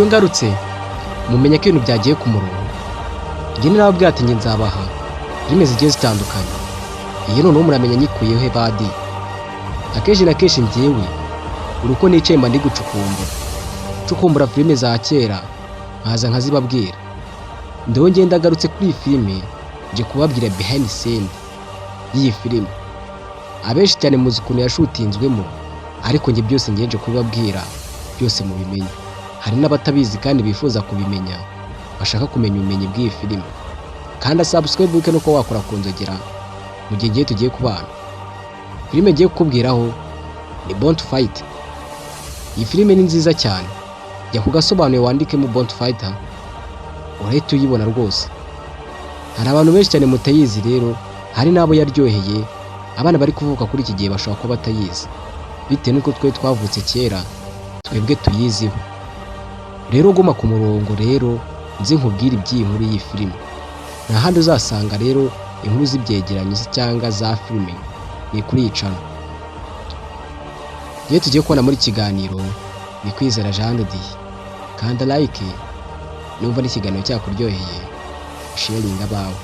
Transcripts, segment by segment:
iyo ngarutse mumenye ko ibintu byagiye ku murongo. Njye narababwira ati njye nzabaha filime zigiye zitandukanye, iyi noneho muramenya nyikuyeho badi. Akenshi na kenshi njyewe uri uko nicaye mba ndi gucukumbura filime za kera nkaza nkazibabwira. Ndeho ngenda agarutse kuri iyi filime nje kubabwira behind scene y'iyi filime. Abenshi cyane muzi ukuntu yashutinzwemo, ariko njye byose ngenje kubibabwira byose mubimenye. Hari n'abatabizi kandi bifuza kubimenya, bashaka kumenya ubumenyi bw'iyi filime. Kandi subscribe buke nuko wakora kunzogera mu gihe ngiye tugiye kubana. Filime ngiye kukubwiraho ni Born to Fight. Iyi filime ni nziza cyane, jya kugasobanuye wandikemo Born to Fight, urahita uyibona rwose. Hari abantu benshi cyane mutayizi rero, hari n'abo yaryoheye. Abana bari kuvuka kuri iki gihe bashobora kuba batayizi bitewe n'uko twe twavutse kera, twebwe tuyiziho. Rero guma ku murongo rero nzi nkubwira iby'iyi nkuru y'iyi filime. Nta handi uzasanga rero inkuru zibyegeranye cyangwa za filime ni kuri iyi channel. Iyo tugiye kubona muri kiganiro ni Kwizera Jean de Dieu. Kanda like numva n'ikiganiro cyakuryoheye, sharing abawe.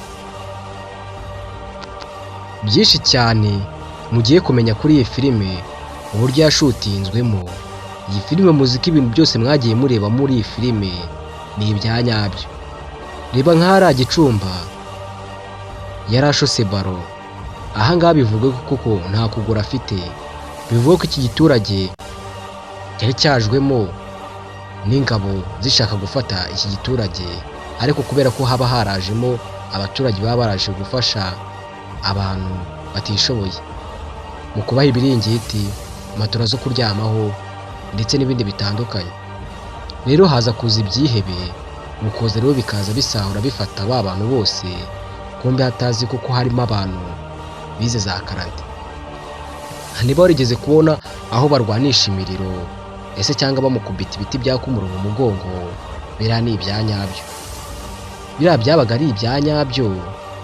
Byinshi cyane mugiye kumenya kuri iyi filime, uburyo yashutinzwemo. Iyi filime muziki ibintu byose mwagiye mureba muri iyi filime ni ibya nyabyo. Reba nk'ahari Gicumba yarashose baro, ahangaha bivuga kuko nta kugura afite. Bivuga ko iki giturage cyari cyajwemo n'ingabo zishaka gufata iki giturage, ariko kubera ko haba harajemo abaturage baba baraje gufasha abantu batishoboye mu kubaha ibiringiti, matora zo kuryamaho ndetse n'ibindi bitandukanye. Rero haza kuza ibyihebe, mukoze rero bikaza bisahura bifata ba bantu bose, kumbe hatazi kuko harimo abantu bize za karate. Niba warigeze kubona aho barwanisha imiriro ese cyangwa bamukubita ibiti byakumura mu mugongo, biriya ni ibya nyabyo. Biriya byabaga ari ibya nyabyo,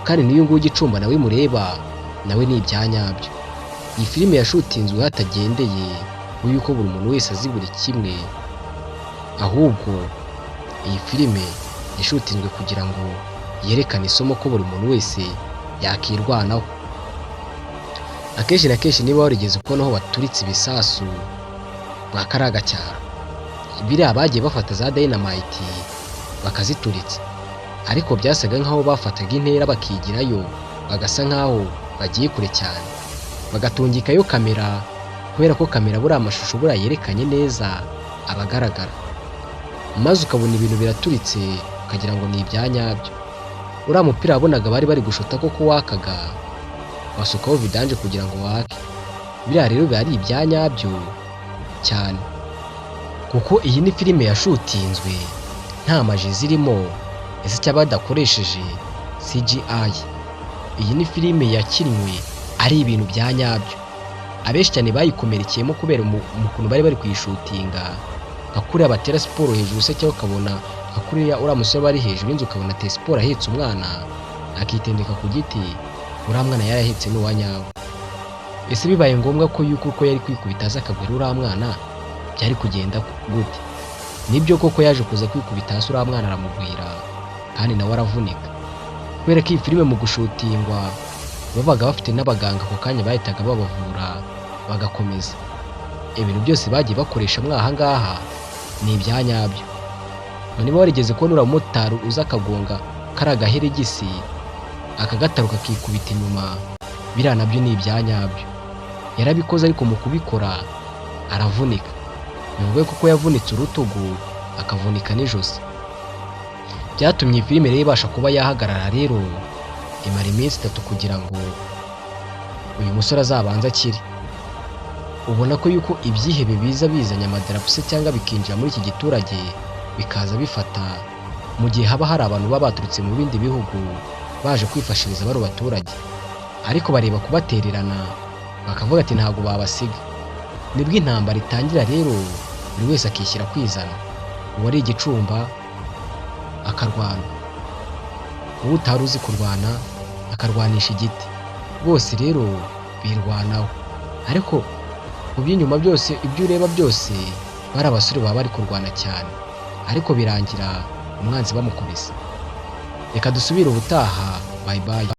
kandi n'iyo nguyu Gicumba nawe mureba nawe ni ibya nyabyo. Iyi filime yashutinzwe hatagendeye yuko buri muntu wese azi buri kimwe, ahubwo iyi filime yashutinzwe kugira ngo yerekane isomo ko buri muntu wese yakirwanaho. Akenshi na kenshi niba warigeze kubona aho baturitse ibisasu mwa karaga cyaro, biriya bagiye bafata za dynamite bakazituritsa, ariko byasaga nk'aho bafataga intera bakigirayo, bagasa nk'aho bagiye kure cyane, bagatungikayo kamera, kubera ko kamera buriya amashusho buriya yerekanye neza abagaragara, maze ukabona ibintu biraturitse ukagira ngo ni ibya nyabyo. Uriya mupira wabonaga bari gushota koko wakaga, basukaho vidanje kugira ngo wake. Biriya rero biba ari ibya nyabyo cyane, kuko iyi ni filime yashutinzwe nta maji zirimo, ese cyaba badakoresheje CGI. Iyi ni filime yakinwe ari ibintu bya nyabyo. Abenshi cyane bayikomerekeyemo kubera ukuntu bari kuyishutinga, nka kuriya batera siporo hejuru se cyangwa ukabona nka kuriya uriya musore bari hejuru y'inzu ukabona ateye siporo ahetse umwana akitendeka ku giti, uriya mwana yarahetse n'uwa nyawe. Ese bibaye ngombwa ko yuko uko yari kwikubita aza akagwira uriya mwana byari kugenda gute? Nibyo koko yaje kuza kwikubita hasi uriya mwana aramugwira, kandi nawe aravunika, kubera ko iyi filime mu gushutingwa babaga bafite n'abaganga ako kanya bahitaga babavura bagakomeza. Ibintu byose bagiye bakoresha mwahangaha ni ibya nyabyo. Niba warigeze kubona uriya mumotari uza akagonga kariya gaheregisi akagataruka akikubita inyuma, biriya nabyo ni ibya nyabyo. Yarabikoze ariko mu kubikora aravunika, bivuga ko yavunitse urutugu akavunika n'ijosi. Byatumye iyi filime rero ibasha kuba yahagarara rero imara iminsi 3 kugira ngo uyu musore azabanza akire. Ubona ko yuko ibyihebe biza bizanye amadarapo se cyangwa bikinjira muri iki giturage bikaza bifata, mu gihe haba hari abantu baba baturutse mu bindi bihugu baje kwifashiriza baro baturage, ariko bareba kubatererana bakavuga ati ntabwo babasiga. Nibwo intambara itangira rero buri wese akishyira kwizana, uwari Igicumba akarwana, uwo utari uzi kurwana akarwanisha igiti, bose rero birwanaho. Ariko mu by'inyuma byose ibyo ureba byose bari abasore baba bari kurwana cyane, ariko birangira umwanzi bamukubise. Reka dusubire ubutaha, bye bye.